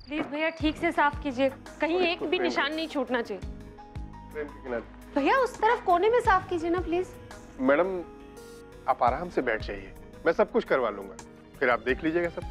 Please भैया ठीक से साफ कीजिए, कहीं एक भी निशान नहीं छूटना चाहिए। भैया उस तरफ कोने में साफ कीजिए ना प्लीज। मैडम आप आराम से बैठ जाइए, मैं सब कुछ करवा लूंगा, फिर आप देख लीजिएगा सब।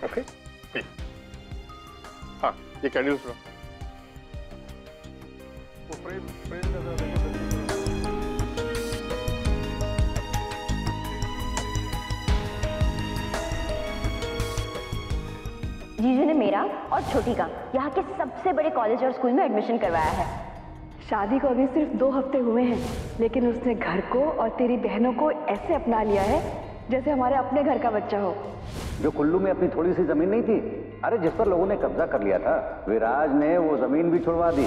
ओके हाँ ये कैंडल्स लो। जीजू ने मेरा और छोटी का यहाँ के सबसे बड़े कॉलेज और स्कूल में एडमिशन करवाया है। शादी को अभी सिर्फ 2 हफ्ते हुए हैं, लेकिन उसने घर को और तेरी बहनों को ऐसे अपना लिया है जैसे हमारे अपने घर का बच्चा हो। जो कुल्लू में अपनी थोड़ी सी जमीन नहीं थी, अरे जिस पर लोगों ने कब्जा कर लिया था, विराज ने वो जमीन भी छुड़वा दी।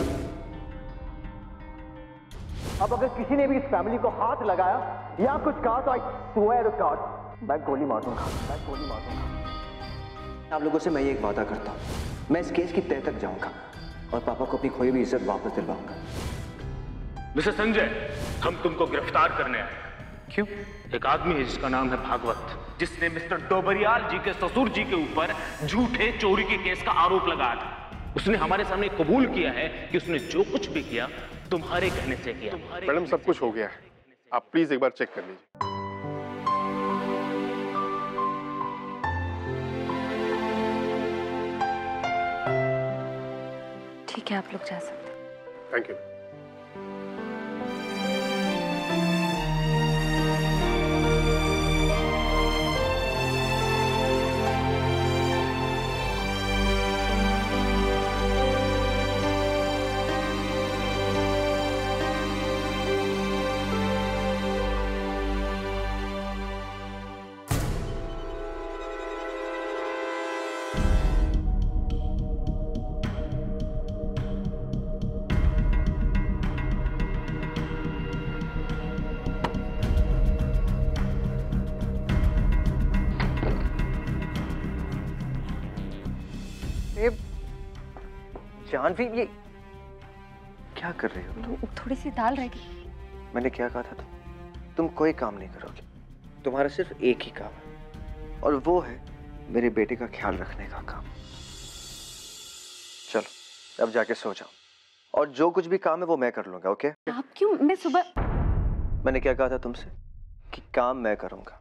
अब अगर किसी ने भी इस फैमिली को हाथ लगाया या कुछ कहा तो आई स्वेयर टू गॉड मैं गोली मार दूंगा, मैं गोली मार दूंगा। आप लोगों से मैं ये एक वादा करता हूँ, मैं इस केस की तह तक जाऊंगा और पापा को अपनी खोई हुई इज्जत वापस दिलवाऊंगा। मिस्टर संजय, हम तुमको गिरफ्तार करने आए। क्यों? एक आदमी है जिसका नाम है भागवत, जिसने मिस्टर डोबरियाल जी के ससुर जी के ऊपर झूठे चोरी के केस का आरोप लगाया था। उसने हमारे सामने कबूल किया है कि उसने जो कुछ भी किया तुम्हारे कहने से किया। मैडम सब कुछ हो गया है, आप प्लीज एक बार चेक कर लीजिए। ठीक है आप लोग जा सकते हैं। Thank you. जानवी ये क्या कर रही हो? थोड़ी सी दाल रहेगी। मैंने क्या कहा था तुम कोई काम नहीं करोगे, तुम्हारा सिर्फ एक ही काम है और वो है मेरे बेटे का ख्याल रखने का काम। चलो अब जाके सो जाओ और जो कुछ भी काम है वो मैं कर लूंगा। ओके? आप क्यों? मैं सुबह मैंने क्या कहा था तुमसे कि काम मैं करूंगा।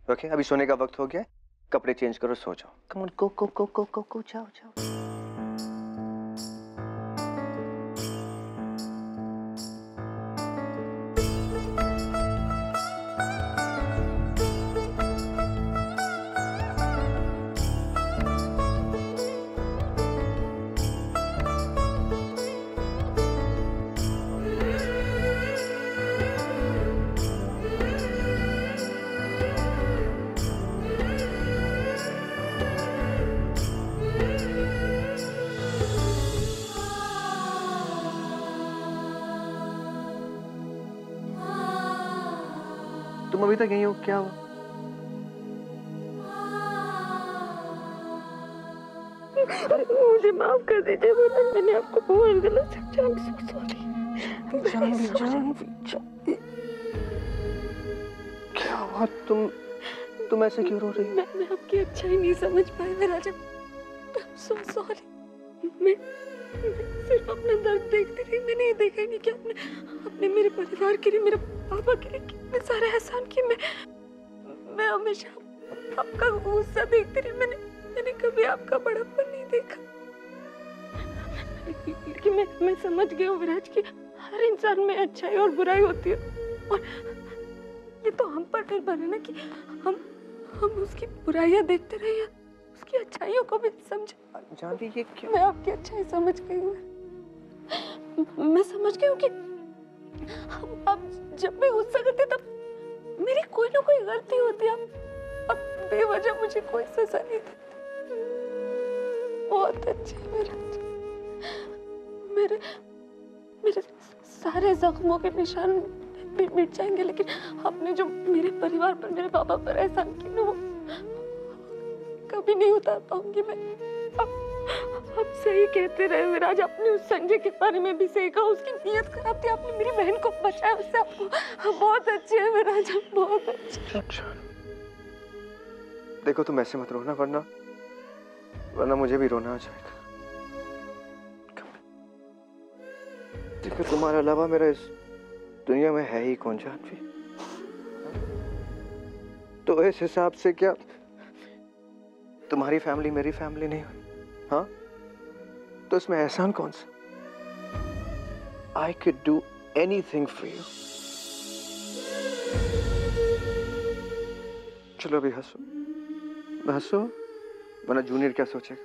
ओके अभी सोने का वक्त हो गया, कपड़े चेंज करो, सो जाओ। कम ऑन, गो गो गो गो गो, जाओ जाओ। तुम अभी तक यहीं हो? क्या हुआ? मुझे माफ कर दीजिए, मैंने आपको बहुत गलत समझा। जानवी क्या हुआ? तुम ऐसे क्यों रो रही हो? मैं आपकी अच्छाई नहीं समझ पाई राजा। So sorry. मैं सिर्फ अपना दर्द देखती रही, मैंने ये देखा ही नहीं कि आपने मेरे परिवार के लिए, मेरे पापा के लिए कितने सारे एहसान किए। मैं हमेशा आपका गुस्सा देखती रही, मैंने कभी आपका बड़प्पन नहीं देखा। लेकिन मैं समझ गई हूँ विराज कि हर इंसान में अच्छाई और बुराई होती है और ये तो हम पर निर्भर है ना कि हम उसकी बुराइयां देखते रहे या उसकी अच्छाइयों को भी समझे। जानवी ये क्या? मैं आपकी अच्छाई समझ गई हूँ। मैं समझ गई हूँ कि आप जब भी गुस्सा करते तब मेरी कोई ना कोई गलती होती है। आप बेवजह मुझे कोई सजा नहीं देते। बहुत अच्छे मेरे सारे जख्मों के निशान भी मिट जाएंगे, लेकिन आपने जो मेरे परिवार पर, मेरे पापा पर एहसान किया ना, वो कभी नहीं उतार पाऊंगी मैं। आप सही कहते रहे विराज, आपने उस संजय के बारे में भी सही कहा। उसकी नीयत खराब थी, आपने मेरी बहन को बचाया उससे। आपको बहुत अच्छे है विराज, बहुत अच्छे। देखो तुम ऐसे मत रोना, वरना वरना मुझे भी रोना आ जाएगा। देखो, तुम्हारे अलावा मेरा इस दुनिया में है ही कौन जानवी। तो इस हिसाब से क्या तुम्हारी फैमिली मेरी फैमिली नहीं हुई? हाँ, तो इसमें एहसान कौन सा? I could do anything for you. चलो अभी हंसो, हंसो, वरना जूनियर क्या सोचेगा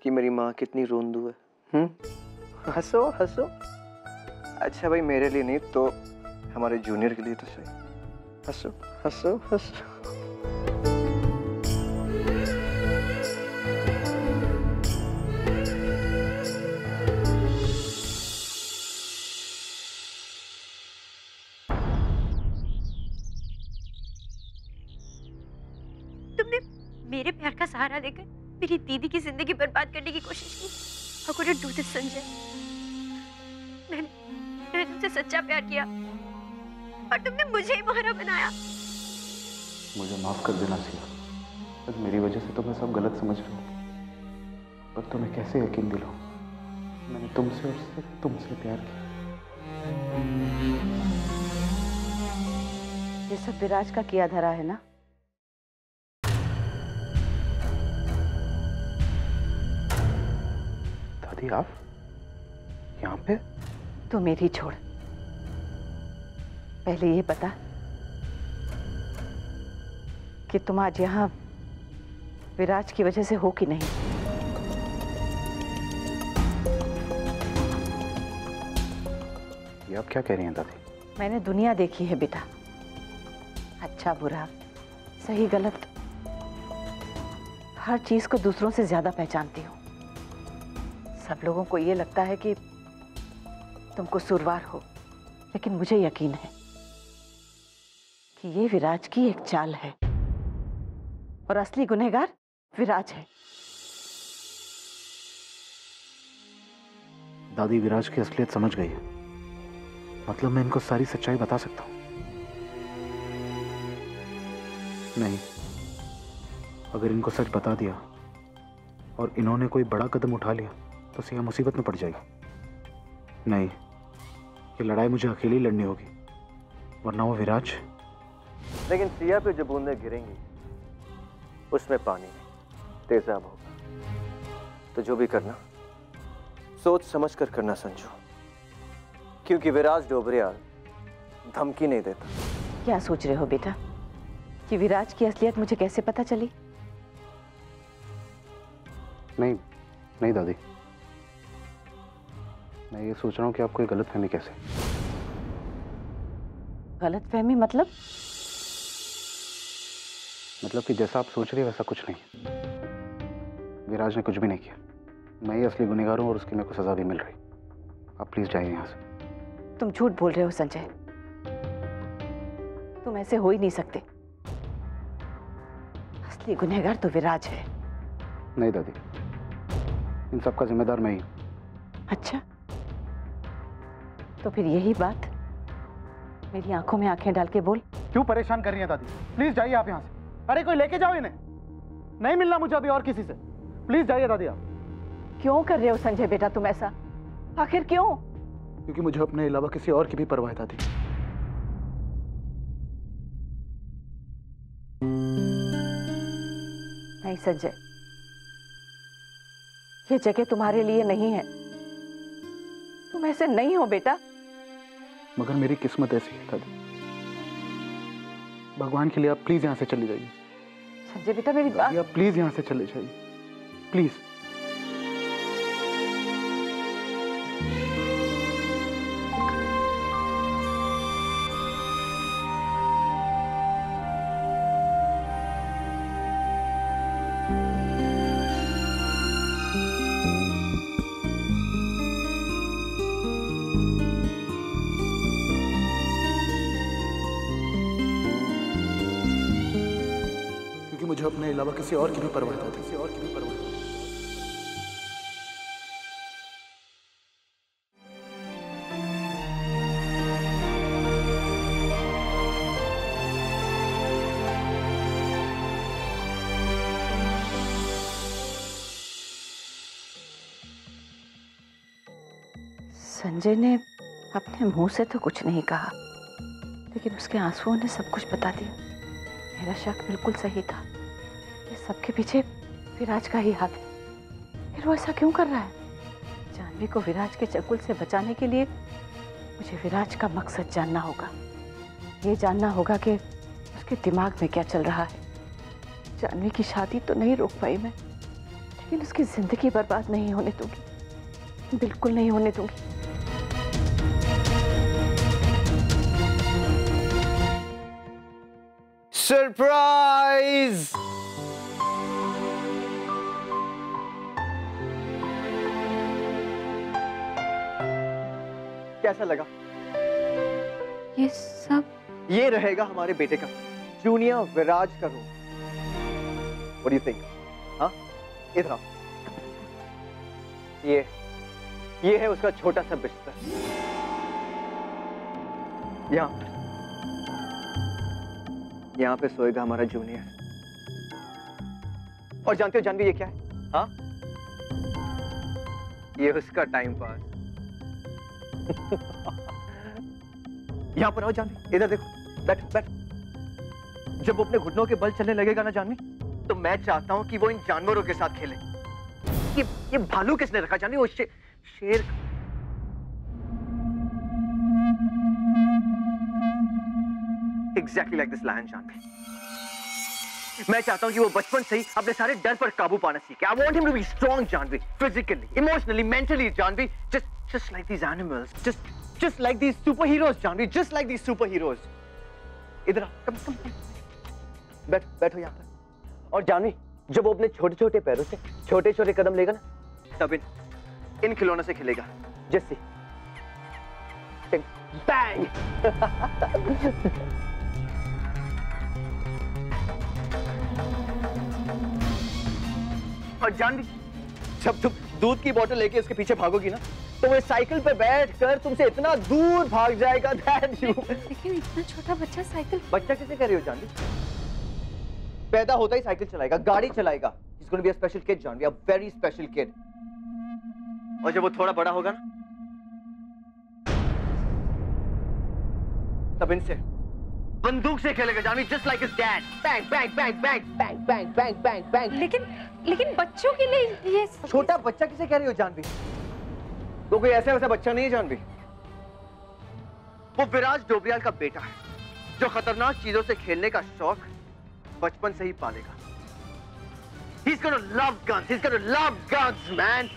कि मेरी माँ कितनी रोंदू है। हंसो हंसो। अच्छा भाई, मेरे लिए नहीं तो हमारे जूनियर के लिए तो सही। हंसो हंसो हंसो। तुमने मेरे प्यार का सहारा देकर मेरी दीदी की जिंदगी बर्बाद करने की कोशिश की। How could you do this, Sanjay? मैंने तुमसे सच्चा प्यार किया और तुमने मुझे ही मारा बनाया। मुझे माफ कर देना सिया। बस मेरी वजह से तो मैं सब गलत समझ रहा हूँ। पर तुम्हें कैसे यकीन दिलाऊं? मैंने तुमसे और सिर्फ तुमसे प्यार किया। ये सब विराज का किया धरा है ना? दादी, आप यहाँ पे? तू मेरी छोड़, पहले ये बता कि तुम आज यहाँ विराज की वजह से हो कि नहीं? ये आप क्या कह रही हैं दादी? मैंने दुनिया देखी है बेटा, अच्छा बुरा, सही गलत, हर चीज को दूसरों से ज्यादा पहचानती हूँ। सब लोगों को ये लगता है कि तुम कसूरवार हो, लेकिन मुझे यकीन है कि ये विराज की एक चाल है और असली गुनहगार विराज है। दादी, विराज की असलियत समझ गई है। मतलब मैं इनको सारी सच्चाई बता सकता हूँ? नहीं, अगर इनको सच बता दिया और इन्होंने कोई बड़ा कदम उठा लिया तो सिया मुसीबत में पड़ जाएगी। नहीं, ये लड़ाई मुझे अकेली लड़नी होगी, वरना वो विराज। लेकिन सिया पे जो बूंदें गिरेंगी उसमें पानी तेजाब होगा। तो जो भी करना सोच समझ कर करना संजू, क्योंकि विराज डोबरियाल धमकी नहीं देता। क्या सोच रहे हो बेटा कि विराज की असलियत मुझे कैसे पता चली? नहीं नहीं दादी, मैं ये सोच रहा हूँ कि आपको ये गलतफहमी कैसे? गलतफहमी मतलब? मतलब कि जैसा आप सोच रही है वैसा कुछ नहीं। विराज ने कुछ भी नहीं किया। मैं ही असली गुनहगार हूँ और उसकी मेरे को सजा भी मिल रही। आप प्लीज जाइए यहाँ से। तुम झूठ बोल रहे हो संजय, तुम ऐसे हो ही नहीं सकते। असली गुनहगार तो विराज है। नहीं दादी, इन सब का जिम्मेदार मैं ही। अच्छा, तो फिर यही बात मेरी आंखों में आंखें डाल के बोल। क्यों परेशान कर रही हैं दादी? प्लीज जाइए आप यहाँ से। अरे कोई लेके जाओ इन्हें, नहीं मिलना मुझे अभी और किसी से। प्लीज जाइए दादी आप। क्यों कर रहे हो संजय बेटा तुम ऐसा? आखिर क्यों? क्योंकि मुझे अपने अलावा किसी और की भी परवाह है दादी। नहीं संजय, ये जगह तुम्हारे लिए नहीं है। तुम ऐसे नहीं हो बेटा। मगर मेरी किस्मत ऐसी है दादी। भगवान के लिए आप प्लीज यहाँ से चली जाइए। संजय बेटा मेरी बात। आप प्लीज यहाँ से चले जाइए, प्लीज। मुझे अपने अलावा किसी और की भी परवाह था, किसी और की भी परवाह। संजय ने अपने मुंह से तो कुछ नहीं कहा, लेकिन उसके आंसुओं ने सब कुछ बता दिया। मेरा शक बिल्कुल सही था। ये सबके पीछे विराज का ही हाथ है। फिर वो ऐसा क्यों कर रहा है? जाह्नवी को विराज के चंगुल से बचाने के लिए मुझे विराज का मकसद जानना होगा। ये जानना होगा कि उसके दिमाग में क्या चल रहा है। जाह्नवी की शादी तो नहीं रोक पाई मैं, लेकिन उसकी जिंदगी बर्बाद नहीं होने दूंगी, बिल्कुल नहीं होने दूंगी। सरप्राइज! कैसा लगा? ये सब ये रहेगा हमारे बेटे का, जूनियर विराज का room. What do you think? हाँ? इधर आओ। ये है उसका छोटा सा बिस्तर। यहाँ पे सोएगा हमारा जूनियर। और जानते हो जाह्नवी ये क्या है? हाँ? ये उसका टाइम पास। यहाँ पर आओ जाह्नवी, इधर देखो, बैठ बैठ। जब वो अपने घुटनों के बल चलने लगेगा ना जाह्नवी, तो मैं चाहता हूं कि वो इन जानवरों के साथ खेले। ये भालू किसने रखा जाह्नवी? वो शेर। Exactly like this lion, Jahnavi. मैं चाहता हूं कि वो बचपन से ही अपने सारे डर पर काबू पाना सीखे। I want him to be strong, Jahnavi, physically, emotionally, mentally, Jahnavi, just like these animals, just like these superheroes, Jahnavi, just like these superheroes। इधर आ, come, बैठो यहाँ पर। और जाह्नवी, जब वो अपने छोटे छोटे पैरों से छोटे छोटे कदम लेगा ना, तब इन खिलौनों से खेलेगा। जैसे बैंग। और जाह्नवी, जब तुम दूध की बोतल लेके उसके पीछे भागोगी ना, तो वो साइकिल पे बैठ कर तुमसे इतना दूर भाग जाएगा that you... लेकिन इतना छोटा बच्चा साइकिल। बच्चा किसे कह रही हो जाह्नवी? पैदा होता ही साइकिल चलाएगा, गाड़ी चलाएगा। He's going to be a special kid, Jahnavi, a very special kid। और जब वो थोड़ा बड़ा होगा ना, तब इनसे बंदूक से खेलेगा Jahnavi, just like his dad। Bang, bang, bang, bang, bang, bang, bang, bang, bang। लेकिन बच्चों के लिए ये छोटा बच्चा किसे कह रही हो जाह्नवी? वो कोई ऐसा वैसा बच्चा नहीं है जाह्नवी। वो विराज डोबरियाल का बेटा है, जो खतरनाक चीजों से खेलने का शौक बचपन से ही पालेगा। He's gonna love guns. He's gonna love guns, man.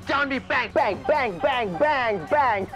Jahnavi, bang, bang, bang, bang, bang, bang।